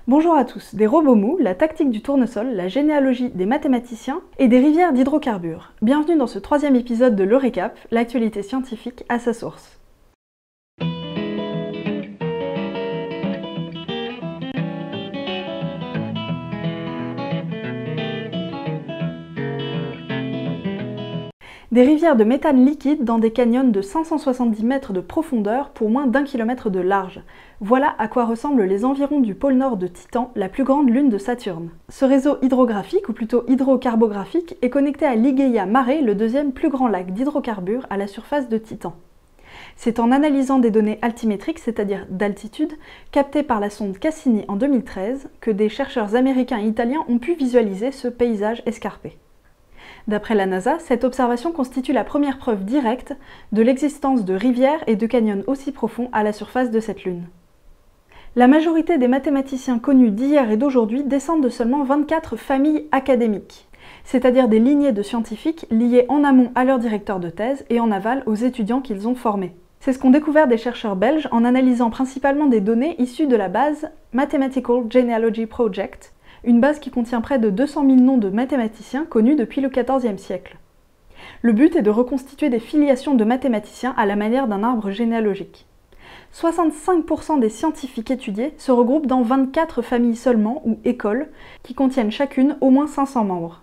Bonjour à tous, des robots mous, la tactique du tournesol, la généalogie des mathématiciens et des rivières d'hydrocarbures. Bienvenue dans ce troisième épisode de Le Récap, l'actualité scientifique à sa source. Des rivières de méthane liquide dans des canyons de 570 mètres de profondeur pour moins d'1 km de large. Voilà à quoi ressemblent les environs du pôle nord de Titan, la plus grande lune de Saturne. Ce réseau hydrographique, ou plutôt hydrocarbographique, est connecté à Ligeia Mare, le deuxième plus grand lac d'hydrocarbures à la surface de Titan. C'est en analysant des données altimétriques, c'est-à-dire d'altitude, captées par la sonde Cassini en 2013, que des chercheurs américains et italiens ont pu visualiser ce paysage escarpé. D'après la NASA, cette observation constitue la première preuve directe de l'existence de rivières et de canyons aussi profonds à la surface de cette lune. La majorité des mathématiciens connus d'hier et d'aujourd'hui descendent de seulement 24 familles académiques, c'est-à-dire des lignées de scientifiques liés en amont à leur directeur de thèse et en aval aux étudiants qu'ils ont formés. C'est ce qu'ont découvert des chercheurs belges en analysant principalement des données issues de la base Mathematical Genealogy Project, une base qui contient près de 200 000 noms de mathématiciens connus depuis le XIVe siècle. Le but est de reconstituer des filiations de mathématiciens à la manière d'un arbre généalogique. 65% des scientifiques étudiés se regroupent dans 24 familles seulement, ou écoles, qui contiennent chacune au moins 500 membres.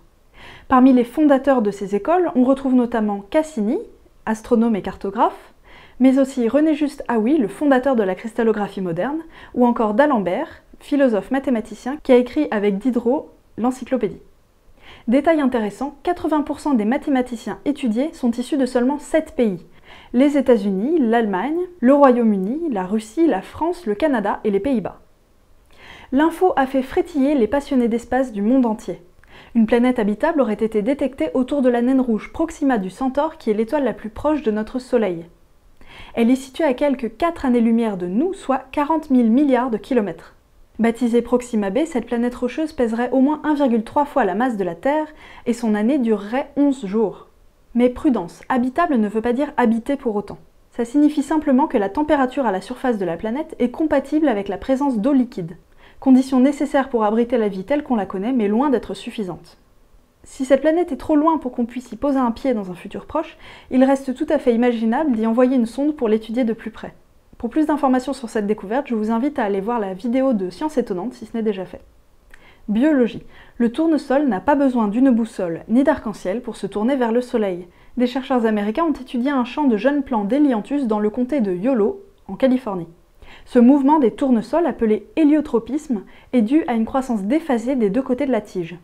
Parmi les fondateurs de ces écoles, on retrouve notamment Cassini, astronome et cartographe, mais aussi René-Juste Haüy, le fondateur de la cristallographie moderne, ou encore d'Alembert, philosophe mathématicien qui a écrit avec Diderot l'encyclopédie. Détail intéressant, 80% des mathématiciens étudiés sont issus de seulement 7 pays. Les États-Unis, l'Allemagne, le Royaume-Uni, la Russie, la France, le Canada et les Pays-Bas. L'info a fait frétiller les passionnés d'espace du monde entier. Une planète habitable aurait été détectée autour de la naine rouge Proxima du Centaure, qui est l'étoile la plus proche de notre Soleil. Elle est située à quelques 4 années-lumière de nous, soit 40 000 milliards de kilomètres. Baptisée Proxima b, cette planète rocheuse pèserait au moins 1,3 fois la masse de la Terre et son année durerait 11 jours. Mais prudence, habitable ne veut pas dire habité pour autant. Ça signifie simplement que la température à la surface de la planète est compatible avec la présence d'eau liquide, condition nécessaire pour abriter la vie telle qu'on la connaît mais loin d'être suffisante. Si cette planète est trop loin pour qu'on puisse y poser un pied dans un futur proche, il reste tout à fait imaginable d'y envoyer une sonde pour l'étudier de plus près. Pour plus d'informations sur cette découverte, je vous invite à aller voir la vidéo de Science étonnante si ce n'est déjà fait. Biologie. Le tournesol n'a pas besoin d'une boussole ni d'arc-en-ciel pour se tourner vers le Soleil. Des chercheurs américains ont étudié un champ de jeunes plants d'hélianthus dans le comté de Yolo, en Californie. Ce mouvement des tournesols, appelé héliotropisme, est dû à une croissance déphasée des deux côtés de la tige.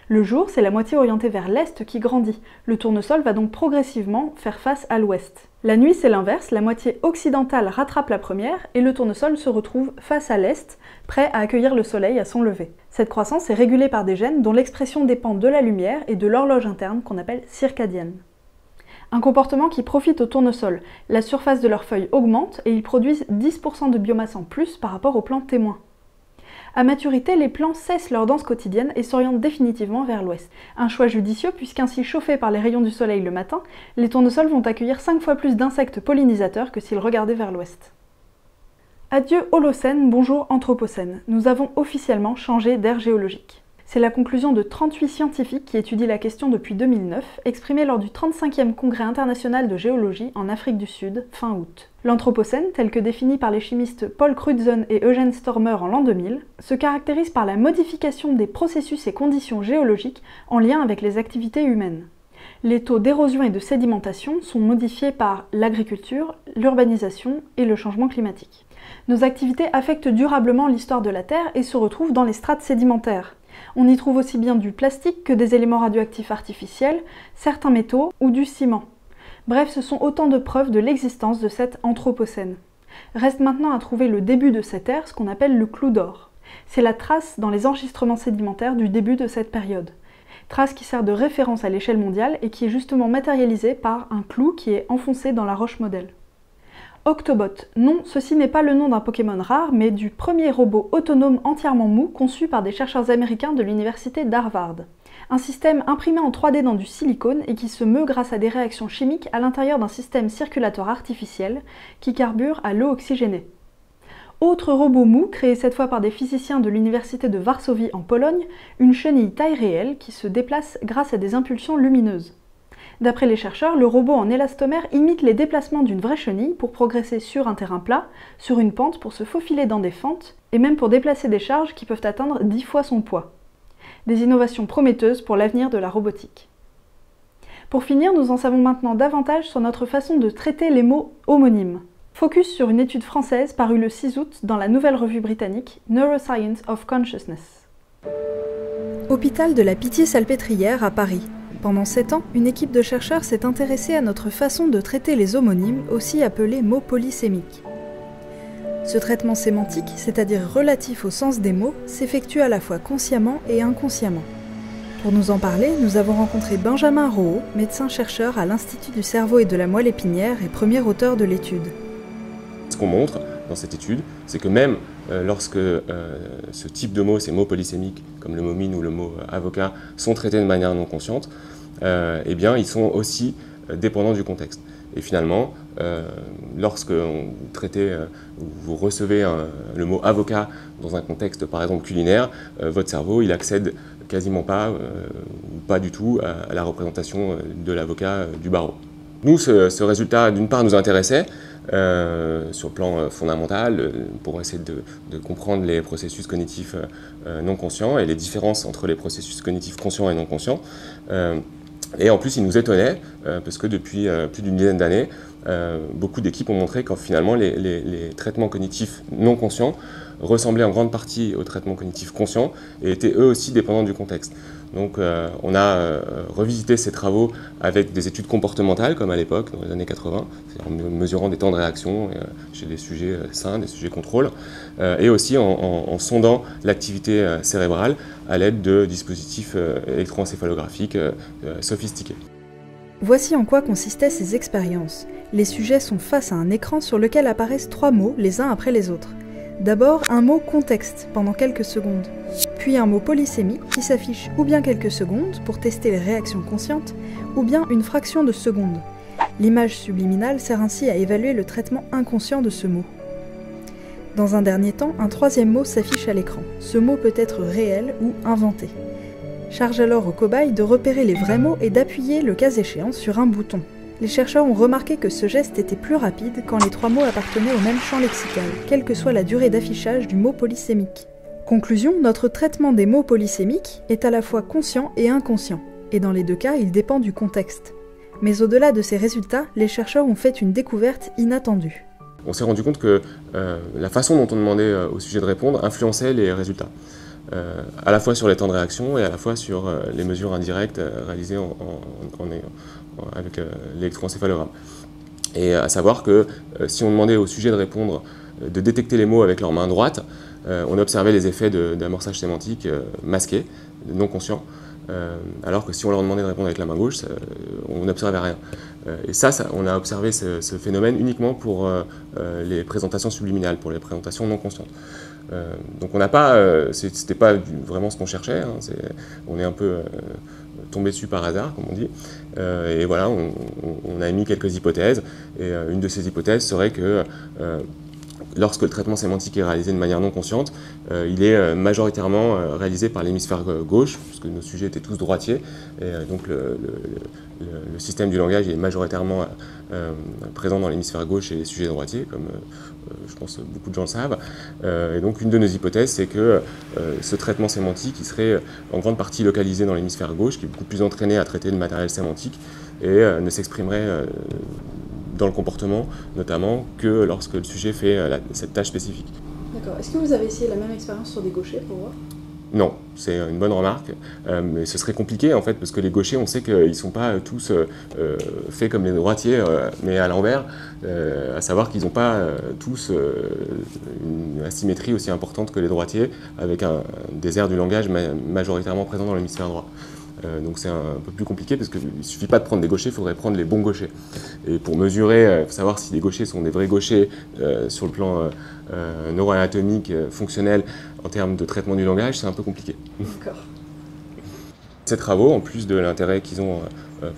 Le jour, c'est la moitié orientée vers l'est qui grandit. Le tournesol va donc progressivement faire face à l'ouest. La nuit, c'est l'inverse, la moitié occidentale rattrape la première et le tournesol se retrouve face à l'est, prêt à accueillir le soleil à son lever. Cette croissance est régulée par des gènes dont l'expression dépend de la lumière et de l'horloge interne qu'on appelle circadienne. Un comportement qui profite au tournesol. La surface de leurs feuilles augmente et ils produisent 10% de biomasse en plus par rapport aux plants témoins. À maturité, les plants cessent leur danse quotidienne et s'orientent définitivement vers l'ouest. Un choix judicieux puisqu'ainsi chauffés par les rayons du soleil le matin, les tournesols vont accueillir 5 fois plus d'insectes pollinisateurs que s'ils regardaient vers l'ouest. Adieu Holocène, bonjour Anthropocène. Nous avons officiellement changé d'ère géologique. C'est la conclusion de 38 scientifiques qui étudient la question depuis 2009, exprimée lors du 35e Congrès international de géologie en Afrique du Sud, fin août. L'Anthropocène, tel que défini par les chimistes Paul Crutzen et Eugene Stormer en l'an 2000, se caractérise par la modification des processus et conditions géologiques en lien avec les activités humaines. Les taux d'érosion et de sédimentation sont modifiés par l'agriculture, l'urbanisation et le changement climatique. Nos activités affectent durablement l'histoire de la Terre et se retrouvent dans les strates sédimentaires. On y trouve aussi bien du plastique que des éléments radioactifs artificiels, certains métaux ou du ciment. Bref, ce sont autant de preuves de l'existence de cet Anthropocène. Reste maintenant à trouver le début de cette ère, ce qu'on appelle le clou d'or. C'est la trace dans les enregistrements sédimentaires du début de cette période. Trace qui sert de référence à l'échelle mondiale et qui est justement matérialisée par un clou qui est enfoncé dans la roche modèle. Octobot. Non, ceci n'est pas le nom d'un Pokémon rare, mais du premier robot autonome entièrement mou conçu par des chercheurs américains de l'université d'Harvard. Un système imprimé en 3D dans du silicone et qui se meut grâce à des réactions chimiques à l'intérieur d'un système circulatoire artificiel qui carbure à l'eau oxygénée. Autre robot mou, créé cette fois par des physiciens de l'université de Varsovie en Pologne, une chenille taille réelle qui se déplace grâce à des impulsions lumineuses. D'après les chercheurs, le robot en élastomère imite les déplacements d'une vraie chenille pour progresser sur un terrain plat, sur une pente pour se faufiler dans des fentes, et même pour déplacer des charges qui peuvent atteindre 10 fois son poids. Des innovations prometteuses pour l'avenir de la robotique. Pour finir, nous en savons maintenant davantage sur notre façon de traiter les mots homonymes. Focus sur une étude française parue le 6 août dans la nouvelle revue britannique Neuroscience of Consciousness. Hôpital de la Pitié-Salpêtrière à Paris. Pendant 7 ans, une équipe de chercheurs s'est intéressée à notre façon de traiter les homonymes, aussi appelés mots polysémiques. Ce traitement sémantique, c'est-à-dire relatif au sens des mots, s'effectue à la fois consciemment et inconsciemment. Pour nous en parler, nous avons rencontré Benjamin Rohaut, médecin-chercheur à l'Institut du cerveau et de la moelle épinière et premier auteur de l'étude. Ce qu'on montre dans cette étude, c'est que même lorsque ce type de mots, ces mots polysémiques, comme le mot mine ou le mot avocat, sont traités de manière non consciente, eh bien, ils sont aussi dépendants du contexte. Et finalement, lorsque vous recevez le mot avocat dans un contexte, par exemple, culinaire, votre cerveau, il accède quasiment pas, ou pas du tout, à la représentation de l'avocat du barreau. Nous, ce résultat, d'une part, nous intéressait, sur le plan fondamental, pour essayer de comprendre les processus cognitifs non conscients et les différences entre les processus cognitifs conscients et non conscients. Et en plus, il nous étonnait, parce que depuis plus d'une dizaine d'années, beaucoup d'équipes ont montré que finalement les traitements cognitifs non conscients ressemblaient en grande partie aux traitements cognitifs conscients et étaient eux aussi dépendants du contexte. Donc on a revisité ces travaux avec des études comportementales, comme à l'époque, dans les années 80, en mesurant des temps de réaction chez des sujets sains, des sujets contrôle, et aussi en sondant l'activité cérébrale à l'aide de dispositifs électroencéphalographiques sophistiqués. Voici en quoi consistaient ces expériences. Les sujets sont face à un écran sur lequel apparaissent 3 mots les uns après les autres. D'abord, un mot contexte pendant quelques secondes, puis un mot polysémique qui s'affiche ou bien quelques secondes pour tester les réactions conscientes, ou bien une fraction de seconde. L'image subliminale sert ainsi à évaluer le traitement inconscient de ce mot. Dans un dernier temps, un 3e mot s'affiche à l'écran. Ce mot peut être réel ou inventé. Charge alors au cobaye de repérer les vrais mots et d'appuyer, le cas échéant, sur un bouton. Les chercheurs ont remarqué que ce geste était plus rapide quand les 3 mots appartenaient au même champ lexical, quelle que soit la durée d'affichage du mot polysémique. Conclusion, notre traitement des mots polysémiques est à la fois conscient et inconscient, et dans les 2 cas, il dépend du contexte. Mais au-delà de ces résultats, les chercheurs ont fait une découverte inattendue. On s'est rendu compte que la façon dont on demandait au sujet de répondre influençait les résultats. À la fois sur les temps de réaction et à la fois sur les mesures indirectes réalisées avec l'électroencéphalogramme. Et à savoir que si on demandait au sujet de répondre, de détecter les mots avec leur main droite, on observait les effets d'amorçage sémantique masqués, non conscients, alors que si on leur demandait de répondre avec la main gauche, on n'observait rien. Et ça, on a observé ce phénomène uniquement pour les présentations subliminales, pour les présentations non conscientes. Donc on n'a pas, c'était pas vraiment ce qu'on cherchait, hein, on est un peu tombé dessus par hasard, comme on dit, et voilà, on a émis quelques hypothèses, et une de ces hypothèses serait que lorsque le traitement sémantique est réalisé de manière non consciente, il est majoritairement réalisé par l'hémisphère gauche, puisque nos sujets étaient tous droitiers, et donc le système du langage est majoritairement présent dans l'hémisphère gauche et les sujets droitiers, comme je pense beaucoup de gens le savent. Et donc une de nos hypothèses, c'est que ce traitement sémantique il serait en grande partie localisé dans l'hémisphère gauche, qui est beaucoup plus entraîné à traiter le matériel sémantique, et ne s'exprimerait dans le comportement, notamment, que lorsque le sujet fait cette tâche spécifique. D'accord. Est-ce que vous avez essayé la même expérience sur des gauchers pour voir ? Non, c'est une bonne remarque, mais ce serait compliqué en fait, parce que les gauchers, on sait qu'ils ne sont pas tous faits comme les droitiers, mais à l'envers, à savoir qu'ils n'ont pas tous une asymétrie aussi importante que les droitiers, avec des aires du langage majoritairement présents dans l'hémisphère droit. Donc c'est un peu plus compliqué parce qu'il ne suffit pas de prendre des gauchers, il faudrait prendre les bons gauchers. Et pour mesurer, savoir si les gauchers sont des vrais gauchers sur le plan neuroanatomique, fonctionnel, en termes de traitement du langage, c'est un peu compliqué. D'accord. Ces travaux, en plus de l'intérêt qu'ils ont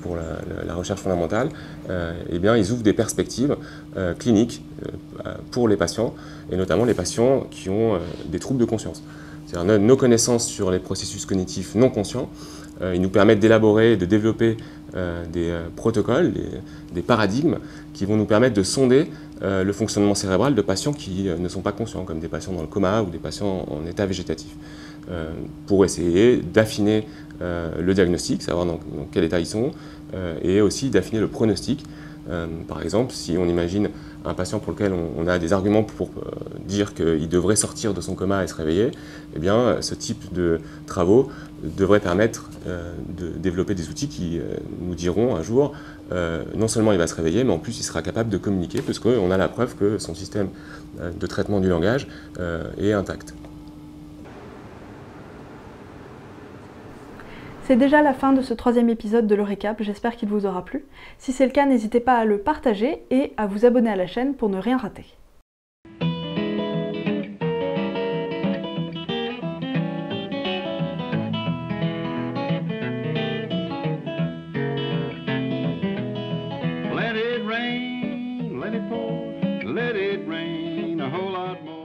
pour la recherche fondamentale, eh bien, ils ouvrent des perspectives cliniques pour les patients, et notamment les patients qui ont des troubles de conscience. C'est-à-dire nos connaissances sur les processus cognitifs non conscients, ils nous permettent d'élaborer et de développer des protocoles, des paradigmes qui vont nous permettre de sonder le fonctionnement cérébral de patients qui ne sont pas conscients, comme des patients dans le coma ou des patients en état végétatif, pour essayer d'affiner le diagnostic, savoir dans quel état ils sont, et aussi d'affiner le pronostic. Par exemple, si on imagine un patient pour lequel on a des arguments pour dire qu'il devrait sortir de son coma et se réveiller, eh bien, ce type de travaux devrait permettre de développer des outils qui nous diront un jour non seulement il va se réveiller, mais en plus il sera capable de communiquer, parce qu'on a la preuve que son système de traitement du langage est intact. C'est déjà la fin de ce 3e épisode de l'Eurécap, j'espère qu'il vous aura plu. Si c'est le cas, n'hésitez pas à le partager et à vous abonner à la chaîne pour ne rien rater. Let it rain, let it pour, let it rain a whole lot more.